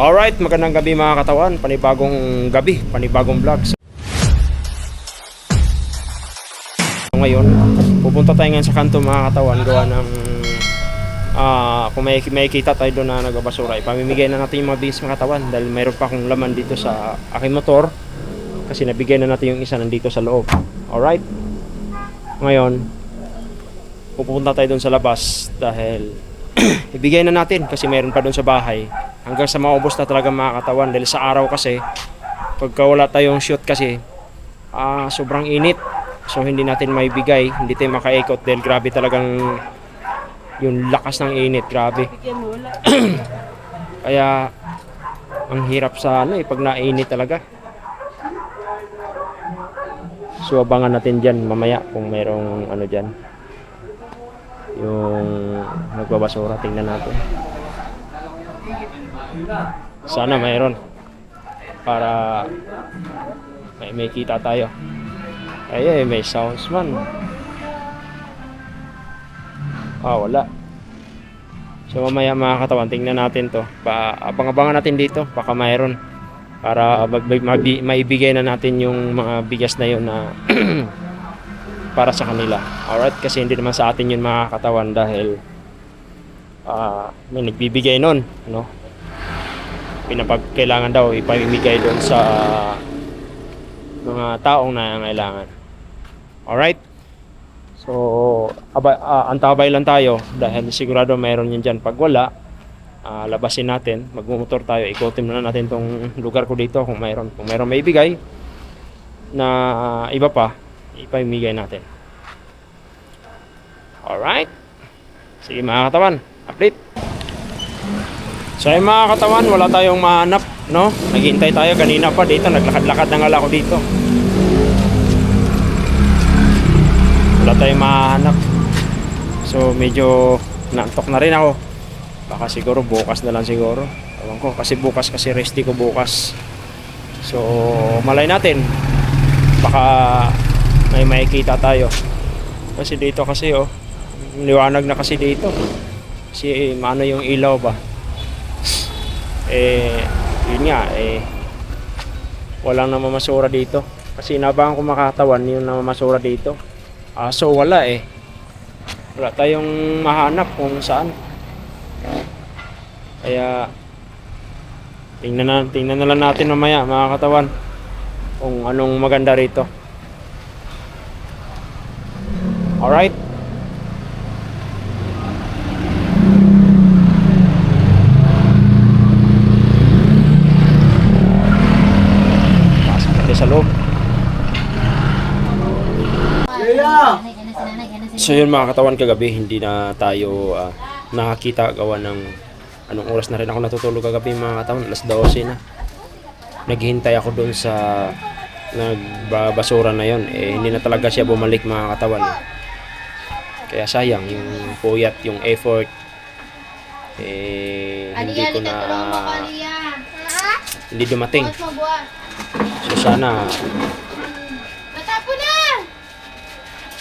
Alright, magandang gabi mga katawan. Panibagong gabi, panibagong vlog. So, ngayon, pupunta tayo ngayon sa kanto mga katawan. Gawa ng kung may kita tayo doon na nagbabasura, ipamimigay na natin yung mga bins mga katawan. Dahil mayroon pa akong laman dito sa aking motor. Kasi nabigay na natin yung isa nandito sa loob. Alright. Ngayon, pupunta tayo doon sa labas. Dahil ibigay na natin kasi mayroon pa doon sa bahay. Hanggang sa maubos na talaga mga katawan. Dahil sa araw kasi, pagka wala tayong shoot kasi, sobrang init. So hindi natin maibigay, hindi tayo makaikot dahil grabe talagang yung lakas ng init, grabe. Kaya ang hirap sa pag nainit talaga. So abangan natin diyan mamaya kung mayroong diyan. Yung nagbabasura, tingnan natin. Sana mayroon para may kita tayo. Ay, may sounds man. Wala. So mamaya mga katawan, tingnan natin to. Abang-abangan natin dito, baka mayroon. Para maibigay na natin yung mga bigas na yun na para sa kanila. Alright, kasi hindi naman sa atin yun mga katawan dahil may nagbibigay nun, no? Pinapagkailangan daw ipamimigay doon sa mga taong nangangailangan. Alright? So, antabay lang tayo dahil sigurado mayroon yan dyan. Pag wala, labasin natin, magmumotor tayo, ikutin muna natin tong lugar ko dito kung mayroon. Kung mayroon may ibigay na iba pa, ipamimigay natin. Alright? Sige mga katawan, update. So ay mga katawan, wala tayong mahanap, no? Naghihintay tayo kanina pa dito, naglakad-lakad na nga ako dito. Wala tayong mahanap. So medyo naantok na rin ako. Baka siguro bukas na lang siguro. Ewan ko, kasi bukas kasi resty ko bukas. So malay natin. Baka may makikita tayo. Kasi dito kasi liwanag na kasi dito. Kasi maano yung ilaw ba? Yun nga, walang namamasura dito. Kasi inabangan ko makatawan yung namamasura dito. So wala wala tayong mahanap kung saan. Kaya tingnan na lang natin mamaya mga katawan kung anong maganda rito. Alright. Pasok natin sa loob. So yun mga katawan, kagabi hindi na tayo nakakita gawa ng anong oras na rin ako natutulog kagabi mga katawan, alas 12 na. Naghihintay ako doon sa nagbabasura na yon, hindi na talaga siya bumalik mga katawan. Kaya sayang yung puyat, yung effort, hindi dumating. So sana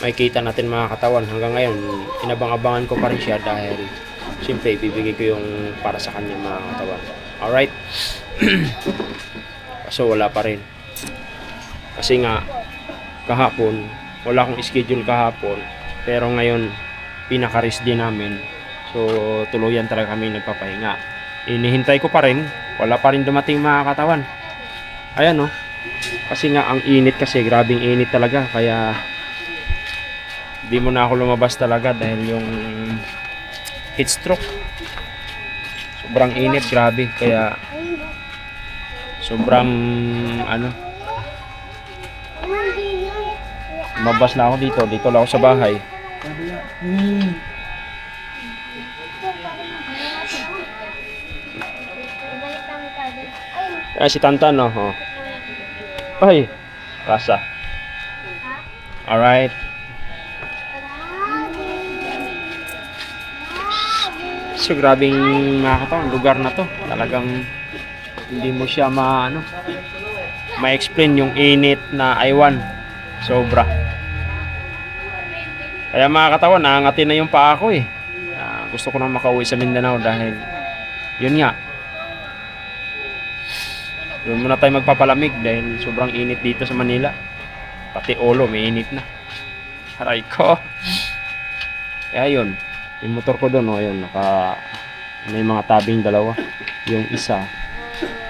may kita natin mga katawan. Hanggang ngayon inabang-abangan ko pa rin siya dahil siyempre ibibigay ko yung para sa kanya mga katawan. Alright. So wala pa rin kasi nga kahapon wala akong schedule kahapon, pero ngayon pinaka-rest din namin. So tuluyan talaga kami nagpapahinga. Inihintay ko pa rin, wala pa rin dumating mga katawan. Ayan kasi nga ang init, kasi grabing init talaga, kaya di mo na ako lumabas talaga dahil yung heat stroke, sobrang init, grabe. Kaya sobrang lumabas na ako dito lang ako sa bahay. Si Tantan ay kasa. Alright. So grabing mga katawan, lugar na to talagang hindi mo siya ma-explain yung init na aywan, sobra. Kaya mga katawan, naangatin na yung paa ko. Gusto ko na makauwi sa Mindanao dahil yun nga, Doon muna tayo magpapalamig dahil sobrang init dito sa Manila. Pati ulo, may init na. Aray ko. Kaya yun. Yung motor ko doon, ayun, may mga tabing dalawa. Yung isa,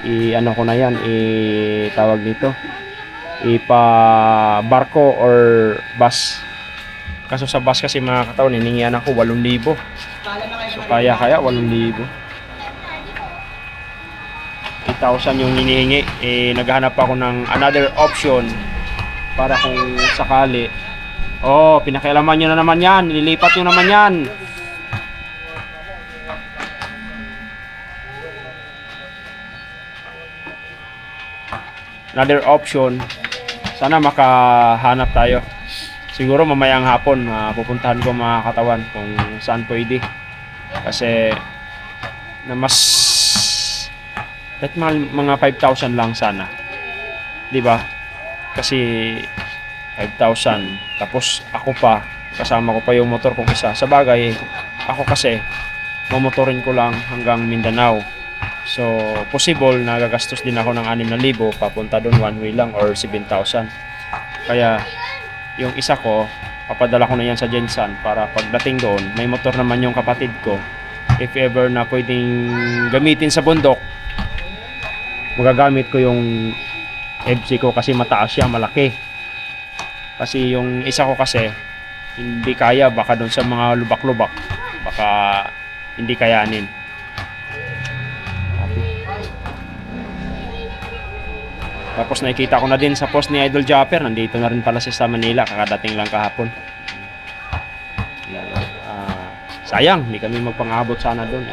ano ko na yan, tawag dito, barko or bus. Kaso sa bus kasi mga katawan, hiningian ako 8,000. So kaya 8,000. 8,000 yung hinihingi. Naghahanap ako ng another option para kung sakali. Oh, pinakialaman nyo na naman yan. Nililipat nyo naman yan. Another option. Sana makahanap tayo. Siguro mamayang hapon pupuntahan ko mga katawan kung saan pwede. Kasi na mas mga 5,000 lang sana. 'Di ba? Kasi 5,000 tapos ako pa kasama ko pa yung motor kong isa. Sa bagay, ako kasi mamotorin ko lang hanggang Mindanao. So, possible na gagastos din ako ng 6,000 papunta doon one way lang or 7,000. Kaya, yung isa ko, papadala ko na yan sa Jensan para pagdating doon, may motor naman yung kapatid ko. If ever na pwedeng gamitin sa bundok, magagamit ko yung FC ko kasi mataas siya, malaki. Kasi yung isa ko kasi, hindi kaya, baka doon sa mga lubak-lubak, baka hindi kayanin. Tapos nakikita ko na din sa post ni Idol Japper, nandito na rin pala siya sa Manila, kakadating lang kahapon. Sayang, hindi kami magpangabot sana doon.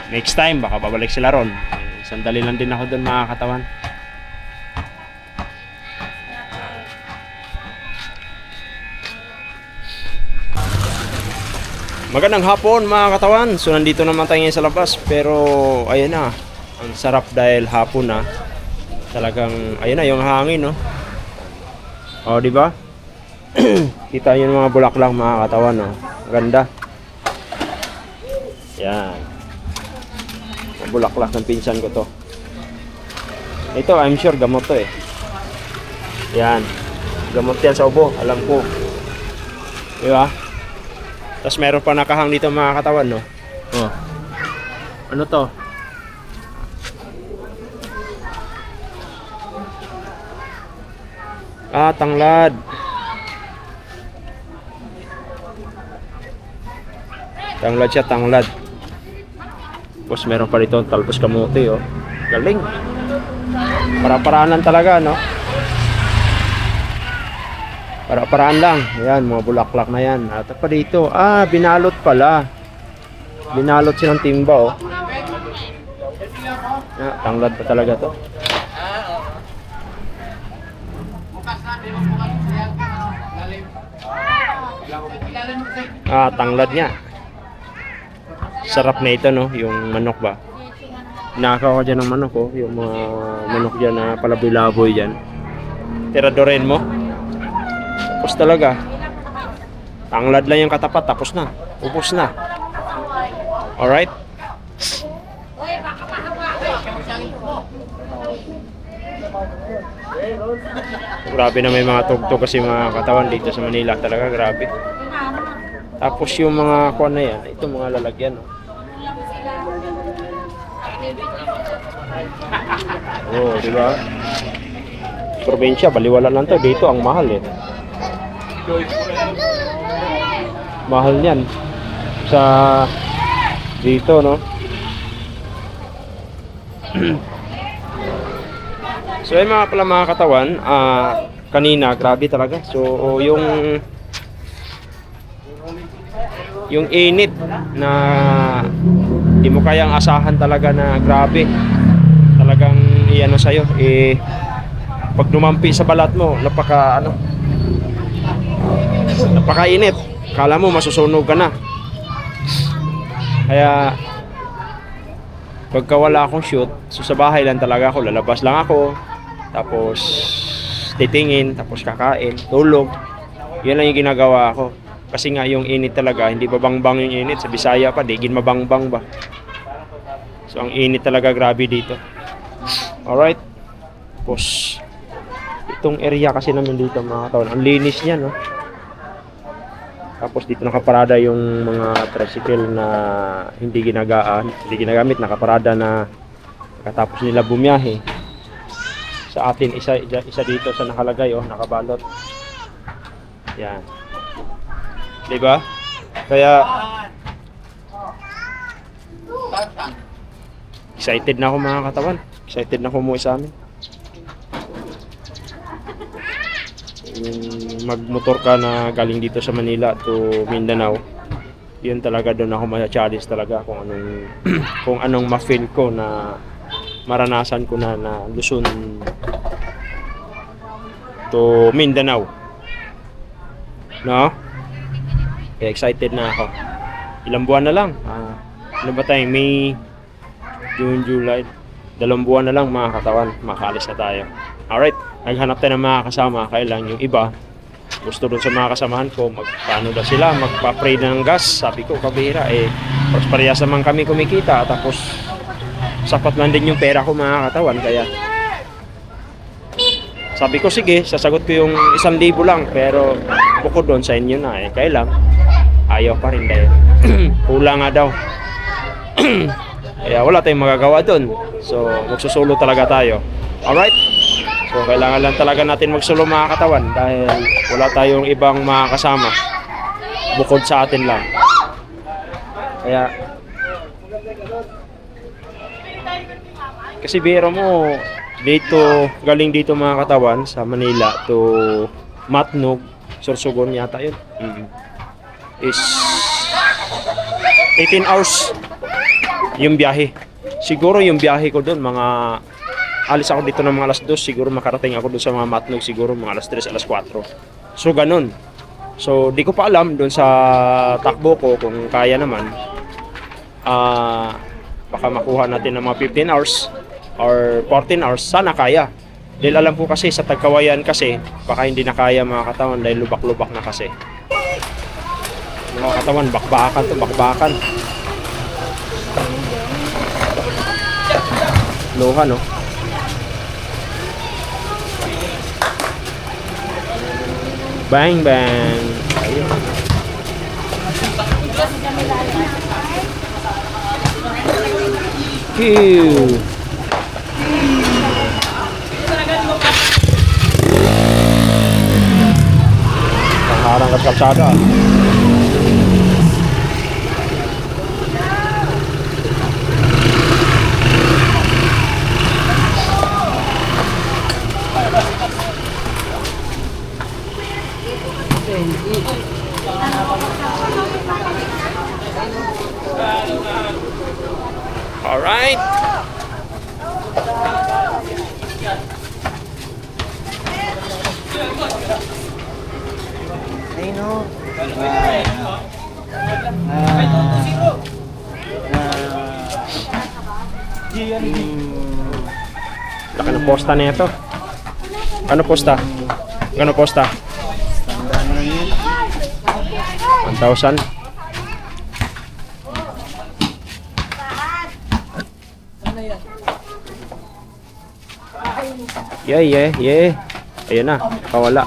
Next time, baka babalik sila ron. Sandali lang din ako doon mga katawan. Magandang hapon mga katawan. So nandito naman tayo ngayon sa labas, pero ayan na. Ang sarap dahil hapon na. Talagang ayun na yung hangin, no. Oh, di ba? Kita niyo yung mga bulaklak mga katawan, no. Ganda. Yan. Ang bulaklak ng pinsan ko to. Ito, I'm sure gamot to eh. Yan. Gamot yan sa ubo, alam ko. Di ba? Tapos meron pa nakahang dito mga katawan, no. Oh. Ano to? Tanglad. Tanglad siya, tanglad. Tapos meron pa dito talbos kamote, oh. Galing. Para-paraanan talaga, no? Para-paraan lang. Ayan, mga bulaklak na yan. At pa dito, binalot pala. Binalot silang timba, oh. Tanglad pa talaga to. Tanglad niya. Sarap na ito, no? Yung manok ba? Nakaw ko dyan ng manok, oh. Yung mga manok dyan na palaboy-laboy dyan. Tiradorin mo. Tapos talaga. Tanglad lang yung katapat, tapos na. Upos na. Alright? Grabe na may mga tugtog kasi mga katawan dito sa Manila. Talaga grabe. Tapos yung mga kuwan na yan, ito mga lalagyan, no? Oh, di ba? Probinsya, baliwala lang to. Dito ang mahal eh. Mahal niyan sa dito, no? So ay mga pala mga katawan, kanina grabe talaga. So yung init na di mo kayang asahan talaga na grabe. Talagang iano sa'yo, pag dumampi sa balat mo, napakainit. Kala mo masusunog ka na. Kaya pagka wala akong shoot, so sa bahay lang talaga ako, lalabas lang ako, tapos titingin, tapos kakain, tulog. Yan lang yung ginagawa ko. Kasi nga yung init talaga, hindi babangbang yung init. Sa Bisaya pa, di gin mabangbang ba. So ang init talaga grabe dito. Alright. Tapos, itong area kasi namin dito mga katawan, ang linis niya, no? Tapos dito nakaparada yung mga tricycle na hindi ginagamit, nakaparada na katapos nila bumiyahe. Sa atin, isa dito sa nakalagay, oh, nakabalot. Yan. Diba? Kaya, excited na ako mga katawan. Excited na ako umuwi sa amin. Magmotor ka na galing dito sa Manila to Mindanao, yun talaga doon ako ma-challenge talaga kung anong kung anong ma-feel ko na maranasan ko na Luzon to Mindanao, no? Kaya excited na ako. Ilang buwan na lang, ano ba tayo, May, June, July, 2 buwan na lang mga katawan, makaalis na tayo. Alright, naghanap tayo ng mga kasama. Kailan yung iba gusto doon sa mga kasamahan ko, magpaano daw sila, magpa-pray na ng gas. Sabi ko, kabihira, parehas naman kami kumikita, tapos sapat lang din yung pera ko mga katawan. Kaya sabi ko, sige, sasagot ko yung 1,000 lang, pero bukod doon sa inyo na kailan ayaw pa rin dahil kulang nga daw. Kaya wala tayong magagawa doon, so magsusulo talaga tayo. Alright, so kailangan lang talaga natin magsulo mga katawan dahil wala tayong ibang mga kasama bukod sa atin lang. Kaya kasi biro mo dito, galing dito mga katawan sa Manila to Matnog, Sorsogon yata yun, is 18 hours yung biyahe. Siguro yung biyahe ko doon, mga alis ako dito ng mga alas 2, siguro makarating ako doon sa mga Matnog siguro mga alas 3, alas 4. So ganun. So di ko pa alam doon sa takbo ko kung kaya naman. Baka makuha natin ng mga 15 hours or 14 hours. Sana kaya. Dahil alam ko kasi sa Tagkawayan kasi baka hindi na kaya mga katawan dahil lubak-lubak na kasi. Mga katawan, bakbakan to, bakbakan. Luha, no? Bang, bang. Ayun. Pew. Pangharang at kalsada. All right. Ay no. Laki ng posta na ito. Ano posta? Ano posta? Tandaan mo yun. 1,000. Yeah. Ayun na, kawala.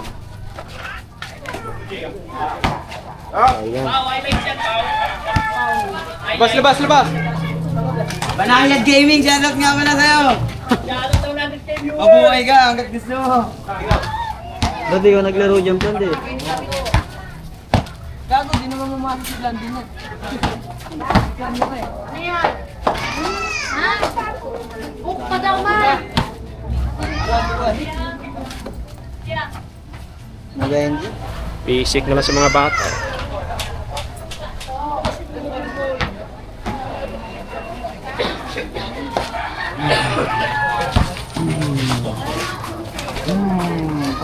Ayan. Labas! Banayad Gaming, shoutout nga pala sa'yo! Mabuhay ka hanggat gusto mo! Dati ko naglaro dyan, Blondie. Gago, di naman mamasok si Blondie na. Ano yan? Ha? Hook pa daw ma! Magayon dyan. Basic na lang sa mga bata.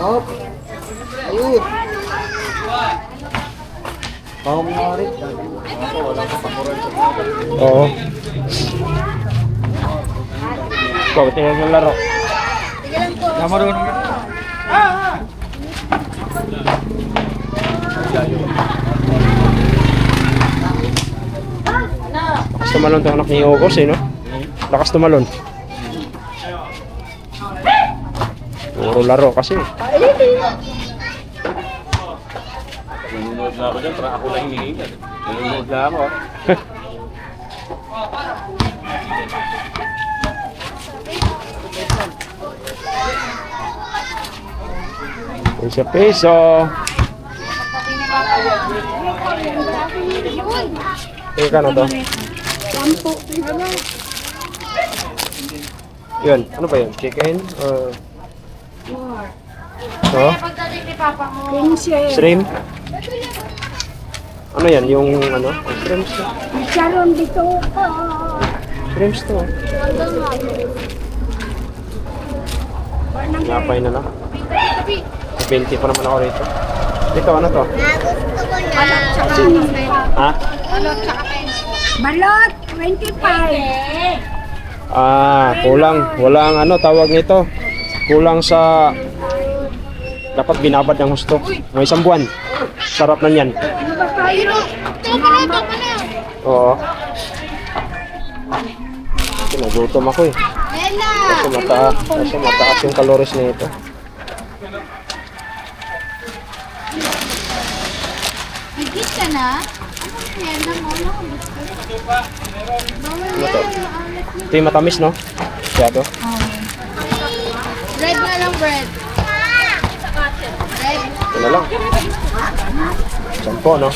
Hop! Ayun! Pahong nga rin. Wala ka pakuran sa mga. Oo. Ikaw, tingnan ng laro. Namarunong ka. Lakas tumalon itong anak ni Ogos no? Lakas tumalon. Puro laro kasi. Nanonood na ako dyan, para ako lang hinihingan. Nanonood na ako. Piso-piso. Tingnan ka na to. Yun, ano ba yun? Chicken? Oh? Pagdating ni Papa mo. Shrimp? Ano yan? Yung ano? Shrimps to. Sharon dito ko. Shrimps to. Napay na lang. 20 pa naman ako rito. Dito, ano to? Ha? Balot, 25. Kulang. Walang ano, tawag nito. Kulang sa... Dapat binabad ng husto. May isang buwan. Sarap na yan. Oo. Nagutom ako eh. Kasi mataas yung calories na ito. Higit ka na? Yan na mo. Ano to? Ito yung matamis, no? Masyado. Bread na lang, bread. Bread. Ito na lang. 10, no?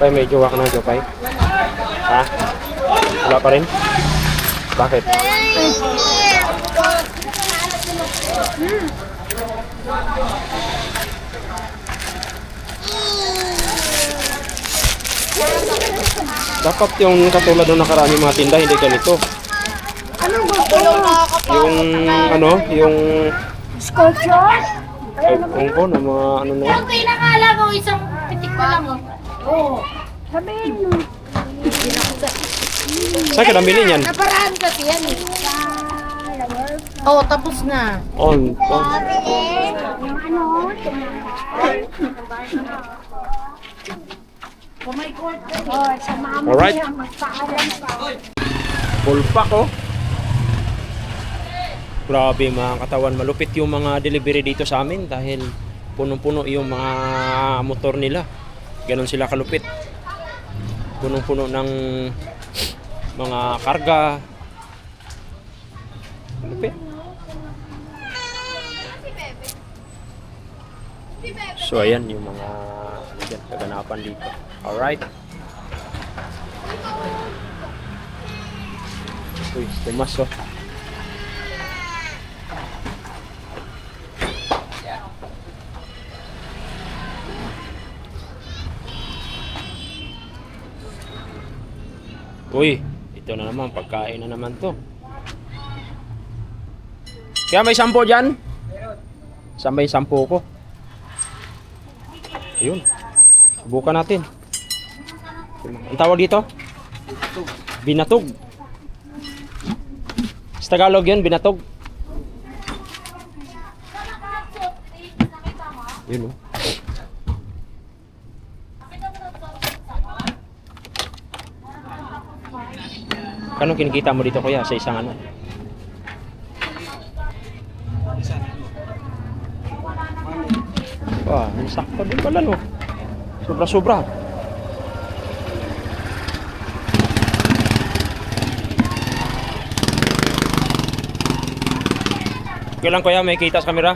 Tay, may jowa ka na, Jopay? Ha? Wala pa rin? Bakit? Dapat yung katulad ng nakarami mga tinda, hindi ganito. Ano gusto mo? Yung ano, yung Sculpture? ko na mga ano na yun. Yung pinakala ko, isang pitik pa lang. Oo. Sabihin mo. Saan ka nabili niyan? Naparahan kasi yan eh. Oo, tapos na. Oh, Yung ano? Oh my God. Oh, sa mama Alright. niya, magpaalam pa. full pack, oh. Grabe mga katawan, malupit yung mga delivery dito sa amin dahil punong-puno yung mga motor nila. Ganon sila kalupit. Punong-puno ng mga karga. Malupit. So ayan yung mga kaganapan dito. Alright. Uy, tumas, oh. Uy, ito na naman, pagkain na naman to. Kaya may sampo dyan? Saan ba yung sampo ko? Ayun. Subukan natin. Ang tawag dito? Binatog. Sa Tagalog yun, binatog. Yun, oh. Anong kinikita mo dito, kuya, sa isang ano? Wah, sakto din pala, no? Sobra-sobra. Okay lang, kuya, may kita sa camera.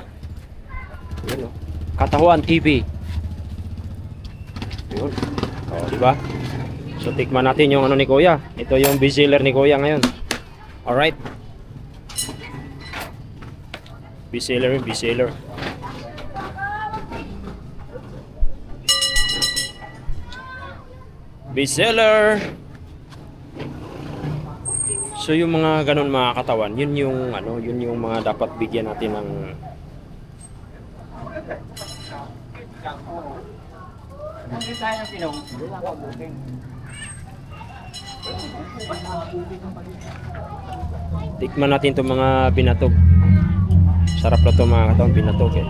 Yun, oh. Katahuan TV. Yun. Oh, di ba? So tikman natin yung ano ni Kuya. Ito yung bestseller ni Kuya ngayon. Alright. Bestseller. Bestseller. So yung mga ganun mga katawan, yun yung ano, yun yung mga dapat bigyan natin ng tikman natin itong mga binatog. Sarap na ito mga katawan, binatog eh.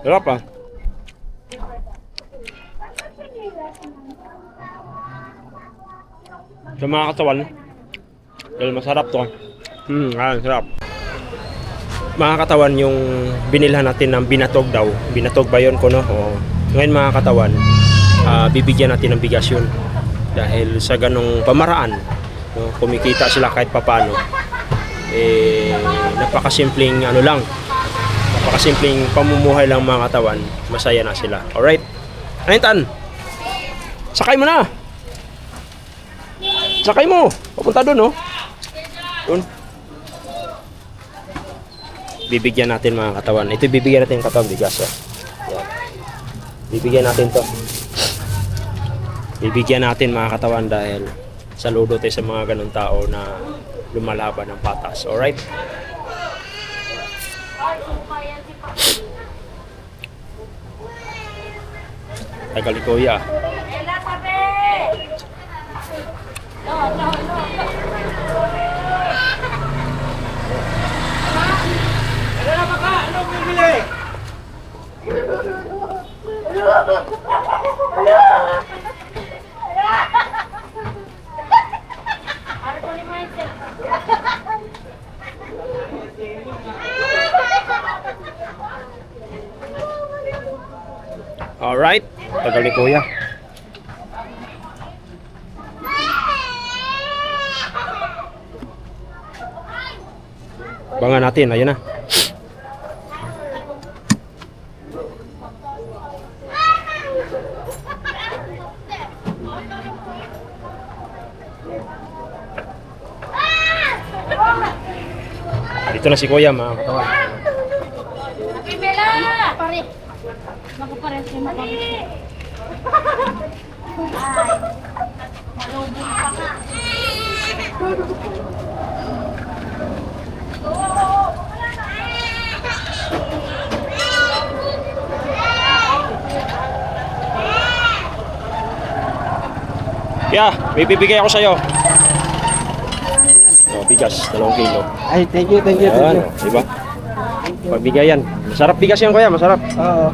Sarap ah. Sa mga katawan, dahil masarap to. Sarap. Mga katawan, yung binilhan natin ng binatog daw. Binatog ba yun, kuno? O, ngayon mga katawan, bibigyan natin ng bigas yun. Dahil sa ganong pamaraan, no, kumikita sila kahit papano. Napakasimpleng ano lang. Napakasimpleng pamumuhay lang mga katawan. Masaya na sila. Alright? Anitan! Sakay mo na! Sakay mo! Papunta doon, no? Doon. Bibigyan natin mga katawan. Ito bibigyan natin katawan bigas. Yan. Bibigyan natin to. Bibigyan natin mga katawan dahil saludo tayo sa mga ganong tao na lumalaban ng patas. Alright? Tagal ni Kuya. Alright, tagal ni Kuya. Bangan natin, ayun na. Dito na si Kuya, mga katawan. Pimela! Pare. Magpapares yung mababit. Ay. Malubog pa ka. Kuya, may bibigay ako sa'yo. Bigas, 2 kilo. Ay, thank you. Ayan, diba? Pagbigayan. Masarap bigas yan, Kuya, masarap. Oo.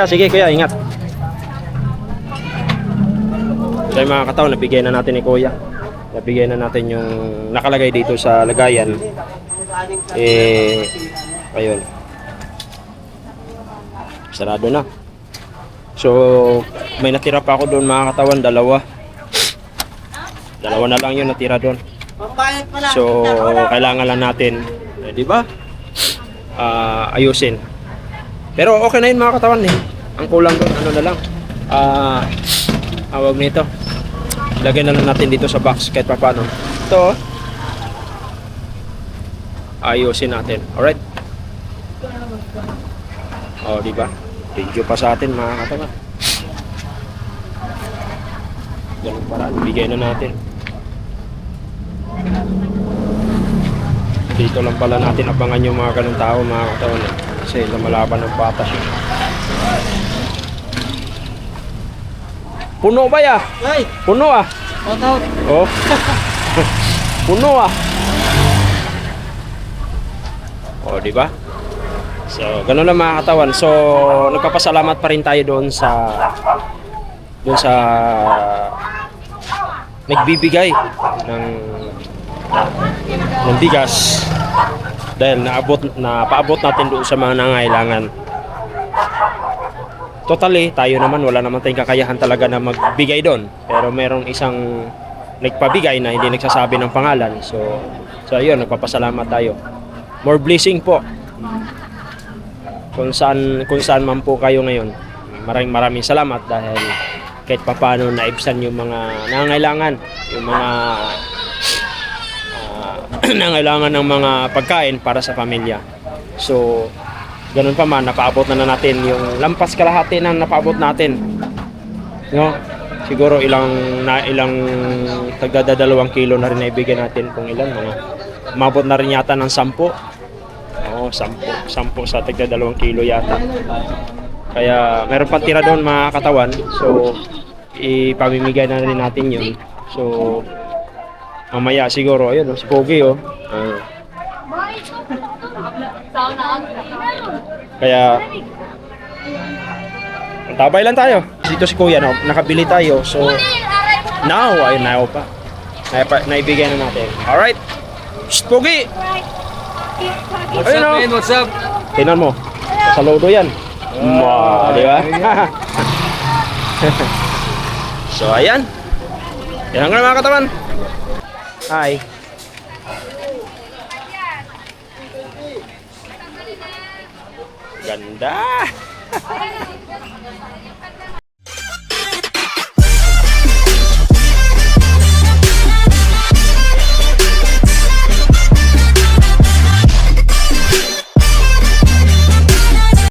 Sige Kuya, ingat. So yung mga kataon, nabigay na natin ni Kuya. Nabigay na natin yung nakalagay dito sa lagayan. Ayun. Sarado na. So, may natira pa ako doon mga katawan, 2. 2 na lang yun natira doon. So, kailangan lang natin, di ba? Ayusin. Pero okay na yun mga katawan eh. Ang kulang doon, ano na lang. Awag nito. Lagay na lang natin dito sa box kahit pa paano. Ito. Ayusin natin. Alright? Oh, di ba? Thank you pa sa atin mga katawan. Ganun paraan. Bigay na natin. Dito lang pala natin abangan yung mga ganun tao mga katawan eh. Kasi lumalaban ng patas yun. Puno ba ya? Ay, Puno ah. out. Oh. Puno ah. Oh, di ba? So, ganun lang mga katawan. So, nagpapasalamat pa rin tayo doon sa nagbibigay ng bigas dahil napaabot natin doon sa mga nangailangan. Totally, tayo naman wala naman tayong kakayahan talaga na magbigay doon. Pero merong isang nagpabigay na hindi nagsasabi ng pangalan. So ayun, nagpapasalamat tayo. More blessing po. Kung saan man po kayo ngayon. Maraming salamat dahil kahit papaano naibsan yung mga nangangailangan, yung mga nangangailangan ng mga pagkain para sa pamilya. So, ganun pa man, napaabot na natin yung lampas kalahati na napaabot natin. No? Siguro ilang tagda 2 kilo na rin naibigay natin kung ilan, mga umabot na rin yata ng 10. Oo, 10 sa tagda 2 kilo yata. Kaya meron pang tira doon mga katawan. So ipamimigay na rin natin yun So, mamaya siguro, ayun, si Pogi, oh. Kaya, tabay lang tayo. Dito si Kuya, no, nakabili tayo. So, now pa. Naibigay na natin. Alright. Shh, Pogi! What's Ayun, up, oh. man? What's up? Tingnan mo. Saludo yan. Di ba? So, ayan. Yan nga mga katawan. Hi. Ganda.